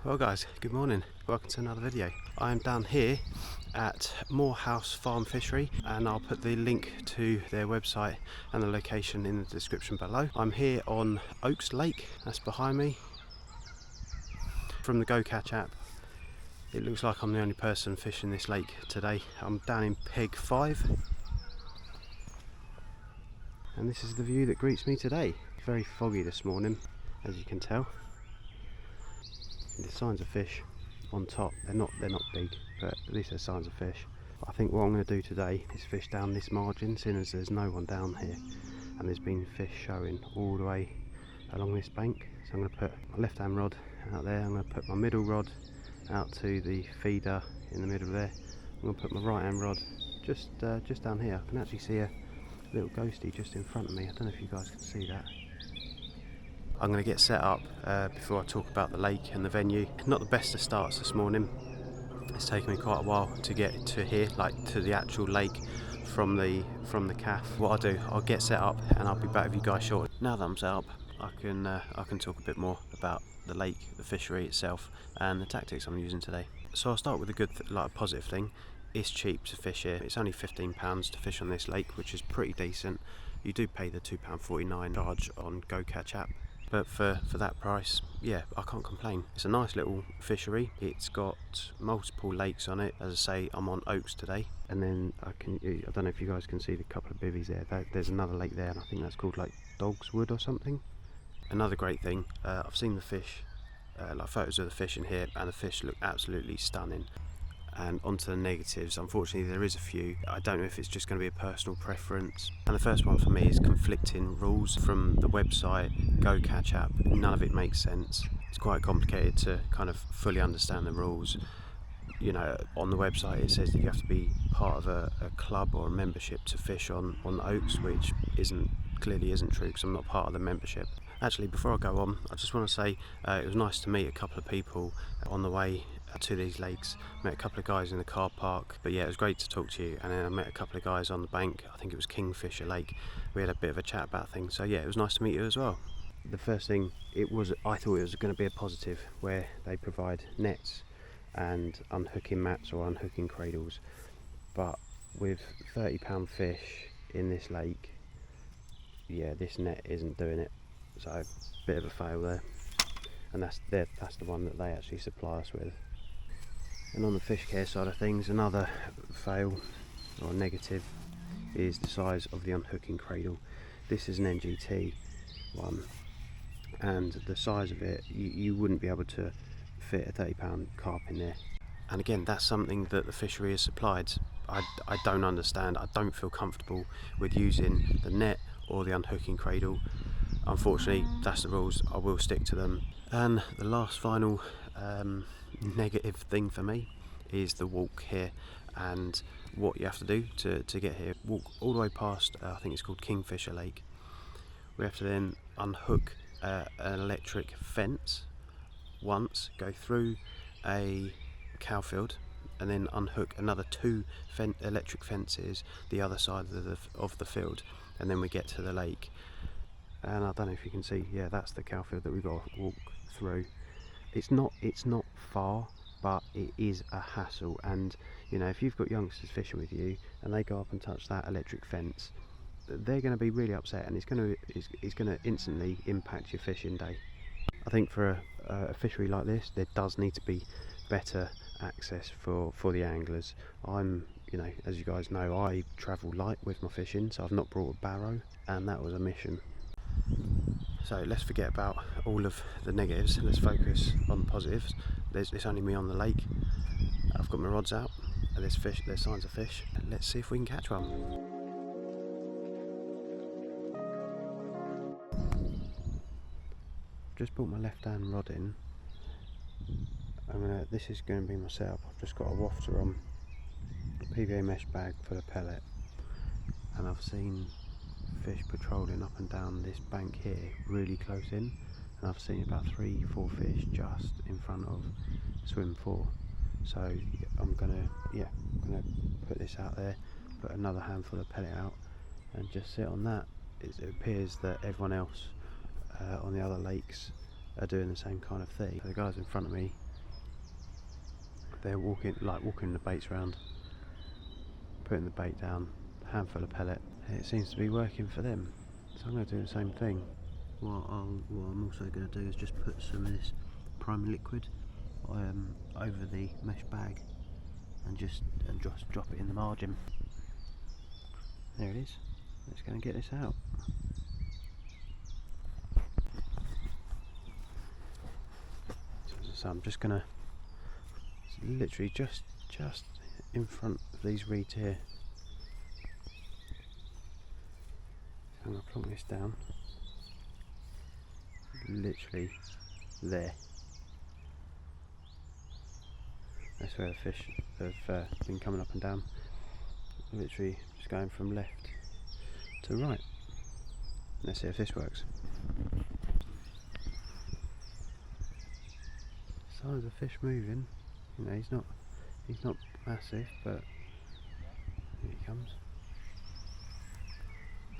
Well guys, good morning, welcome to another video. I am down here at Morehouse Farm Fishery and I'll put the link to their website and the location in the description below. I'm here on Oaks Lake, that's behind me. From the GoCatch app, it looks like I'm the only person fishing this lake today. I'm down in Peg 5 and this is the view that greets me today. Very foggy this morning, as you can tell. The signs of fish on top, they're not big, but at least there's signs of fish. I think what I'm going to do today is fish down this margin, seeing as there's no one down here and there's been fish showing all the way along this bank. So I'm going to put my left hand rod out there, I'm going to put my middle rod out to the feeder in the middle there. I'm going to put my right hand rod just down here. I can actually see a little ghosty just in front of me. I don't know if you guys can see that. I'm going to get set up before I talk about the lake and the venue. Not the best of starts this morning. It's taken me quite a while to get to here, like to the actual lake from the calf. What I'll do, I'll get set up and I'll be back with you guys shortly. Now that I'm set up, I can talk a bit more about the lake, the fishery itself, and the tactics I'm using today. So I'll start with a good, a positive thing. It's cheap to fish here. It's only £15 to fish on this lake, which is pretty decent. You do pay the £2.49 charge on GoCatch app. But for that price, yeah, I can't complain. It's a nice little fishery. It's got multiple lakes on it. As I say, I'm on Oaks today. And then I don't know if you guys can see the couple of bivvies there. There's another lake there, and I think that's called like Dog's Wood or something. Another great thing, I've seen the fish, like photos of the fish in here, and the fish look absolutely stunning. And onto the negatives, unfortunately there is a few. I don't know if it's just going to be a personal preference. And the first one for me is conflicting rules from the website, GoCatch app. None of it makes sense. It's quite complicated to kind of fully understand the rules. You know, on the website it says that you have to be part of a club or a membership to fish on Oaks, which clearly isn't true because I'm not part of the membership. Actually, before I go on, I just want to say it was nice to meet a couple of people on the way to these lakes. Met a couple of guys in the car park, but yeah, it was great to talk to you. And then I met a couple of guys on the bank. I think it was Kingfisher Lake. We had a bit of a chat about things, so yeah, it was nice to meet you as well. The first thing, I thought it was going to be a positive, where they provide nets and unhooking mats or unhooking cradles, but with £30 fish in this lake, yeah, this net isn't doing it. So bit of a fail there, and that's the one that they actually supply us with. And on the fish care side of things, another fail or negative is the size of the unhooking cradle. This is an NGT one, and the size of it, you wouldn't be able to fit a £30 carp in there. And again, that's something that the fishery has supplied. I don't understand. I don't feel comfortable with using the net or the unhooking cradle. Unfortunately, that's the rules. I will stick to them. And the last final negative thing for me is the walk here, and what you have to do to get here. Walk all the way past, I think it's called Kingfisher Lake. We have to then unhook an electric fence once, go through a cow field, and then unhook another two electric fences the other side of the field, and then we get to the lake. And I don't know if you can see, yeah, that's the cow field that we've got to walk through. It's not far, but it is a hassle. And you know, if you've got youngsters fishing with you and they go up and touch that electric fence, they're going to be really upset, and it's going to instantly impact your fishing day. I think for a fishery like this, there does need to be better access for the anglers. You know, as you guys know, I travel light with my fishing, so I've not brought a barrow, and that was a mission. So let's forget about all of the negatives, let's focus on the positives. It's only me on the lake. I've got my rods out, and there's signs of fish. Let's see if we can catch one. Just brought my left hand rod in. This is going to be my setup. I've just got a wafter on, a PVA mesh bag full of pellet, and I've seen fish patrolling up and down this bank here really close in, and I've seen about 3-4 fish just in front of swim 4. So I'm gonna put this out there, put another handful of pellet out, and just sit on that. It appears that everyone else on the other lakes are doing the same kind of thing. So the guys in front of me they're walking the baits around, putting the bait down, a handful of pellet, and it seems to be working for them. So I'm going to do the same thing. What I'm also going to do is just put some of this priming liquid over the mesh bag and just drop it in the margin. There it is. Let's go and get this out. So I'm just going to literally just in front of these reeds here. I'm going to plonk this down. Literally there. That's where the fish have been coming up and down. Literally just going from left to right. Let's see if this works. Signs of fish moving. You know, he's not massive, but here he comes.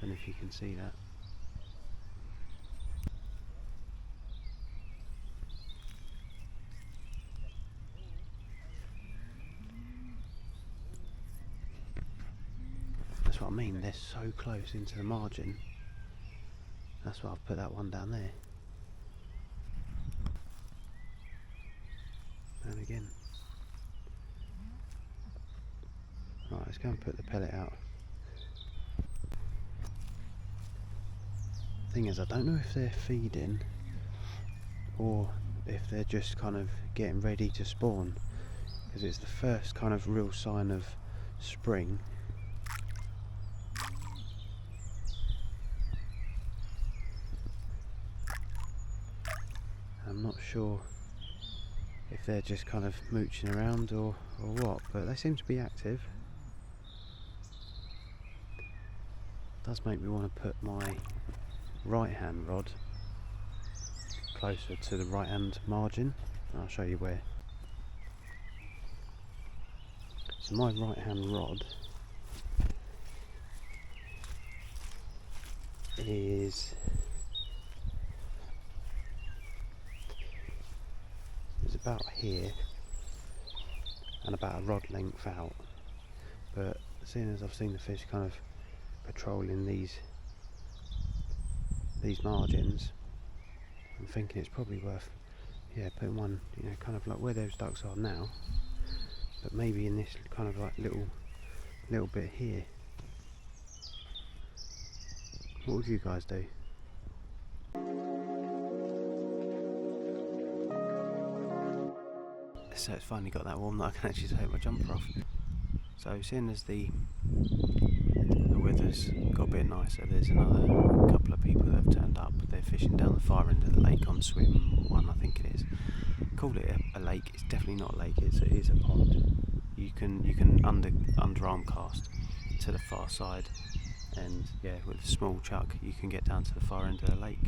Don't know if you can see that. That's what I mean, they're so close into the margin. That's why I've put that one down there. And again. Right, let's go and put the pellet out. Thing is, I don't know if they're feeding or if they're just kind of getting ready to spawn, because it's the first kind of real sign of spring. I'm not sure if they're just kind of mooching around or what, but they seem to be active. Does make me want to put my right hand rod closer to the right hand margin. I'll show you where. So my right hand rod is about here and about a rod length out, but seeing as I've seen the fish kind of patrolling these margins, I'm thinking it's probably worth putting one, you know, kind of like where those ducks are now, but maybe in this kind of like little bit here. What would you guys do? So it's finally got that warm that I can actually take my jumper off. So seeing as the weather's got a bit nicer, there's another couple of people that have turned up. They're fishing down the far end of the lake on swim one, I think it is. Call it a lake. It's definitely not a lake. It is a pond. You can underarm cast to the far side, and yeah, with a small chuck you can get down to the far end of the lake.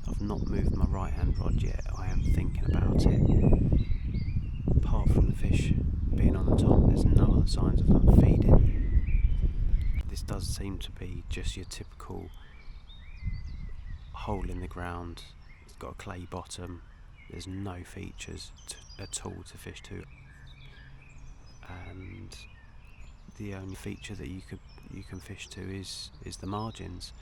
I've not moved my right hand rod yet. I am thinking about it. Apart from the fish being on the top, there's no other signs of them feeding. This does seem to be just your typical hole in the ground. It's got a clay bottom. There's no features at all to fish to, and the only feature that you can fish to is the margins.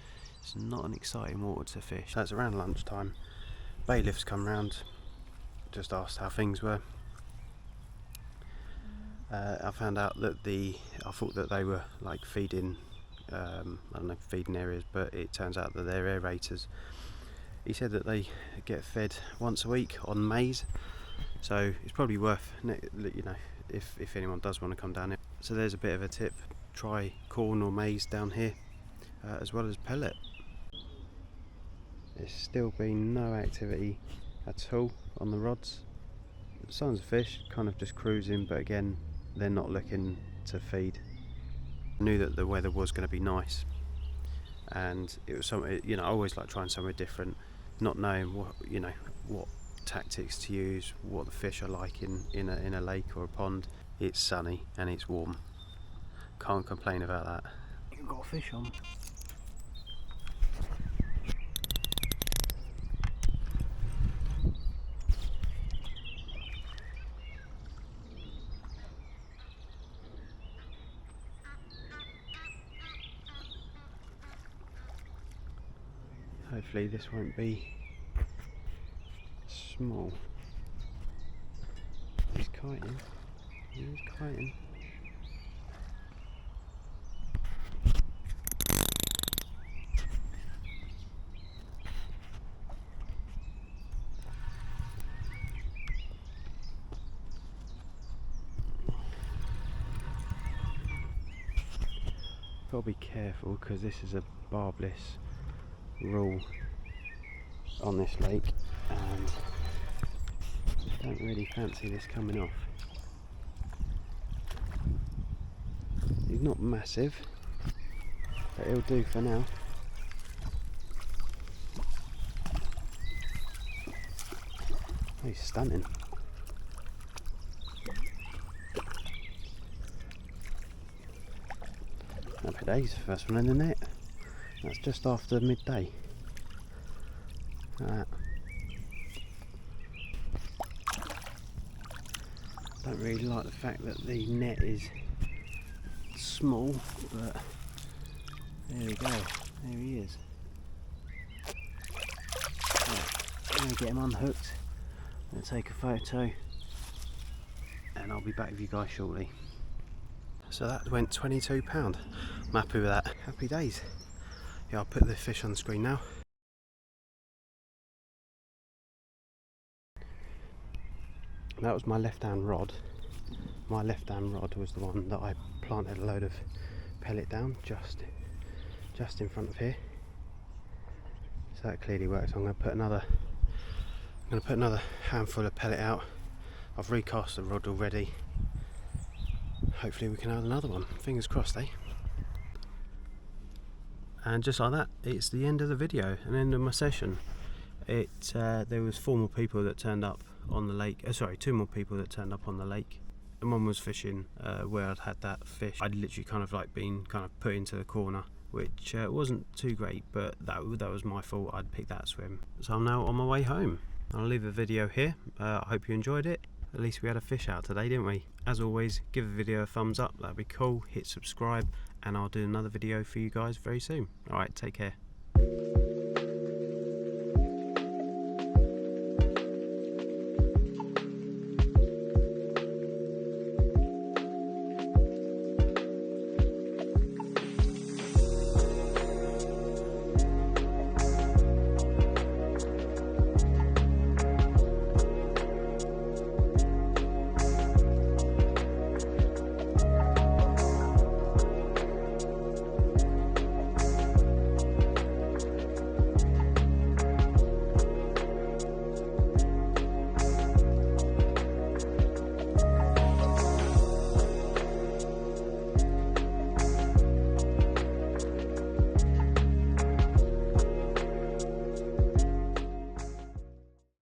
It's not an exciting water to fish. That's around lunchtime. Bailiffs come round, just asked how things were. I found out that I thought that they were like feeding, I don't know, feeding areas, but it turns out that they're aerators. He said that they get fed once a week on maize, so it's probably worth, you know, if anyone does want to come down here. So there's a bit of a tip: try corn or maize down here, as well as pellet. There's still been no activity at all on the rods. Signs of fish, kind of just cruising, but again, they're not looking to feed. I knew that the weather was going to be nice, and it was something, you know, I always like trying somewhere different, not knowing what tactics to use, what the fish are like in a lake or a pond. It's sunny and it's warm. Can't complain about that. You've got a fish on. Hopefully this won't be small. He's kiting. He's kiting. Got to be careful because this is a barbless rule on this lake, and I don't really fancy this coming off. He's not massive, but he'll do for now. Oh, he's stunning. Happy days, first one in the net. That's just after midday. Don't really like the fact that the net is small, but there we go. There he is. Right, I'm going to get him unhooked. I'm going to take a photo, and I'll be back with you guys shortly. So that went £22. I'm happy with that. Happy days. Yeah, I'll put the fish on the screen now. That was my left hand rod. My left hand rod was the one that I planted a load of pellet down just in front of here. So that clearly works. I'm going to put another handful of pellet out. I've recast the rod already. Hopefully we can add another one. Fingers crossed, eh? And just like that, it's the end of the video, an end of my session. There was 4 more people that turned up on the lake. Sorry, 2 more people that turned up on the lake. And one was fishing where I'd had that fish. I'd literally kind of like been kind of put into the corner, which wasn't too great, but that was my fault. I'd picked that swim. So I'm now on my way home. I'll leave the video here. I hope you enjoyed it. At least we had a fish out today, didn't we? As always, give the video a thumbs up, that'd be cool. Hit subscribe, and I'll do another video for you guys very soon. Alright, take care.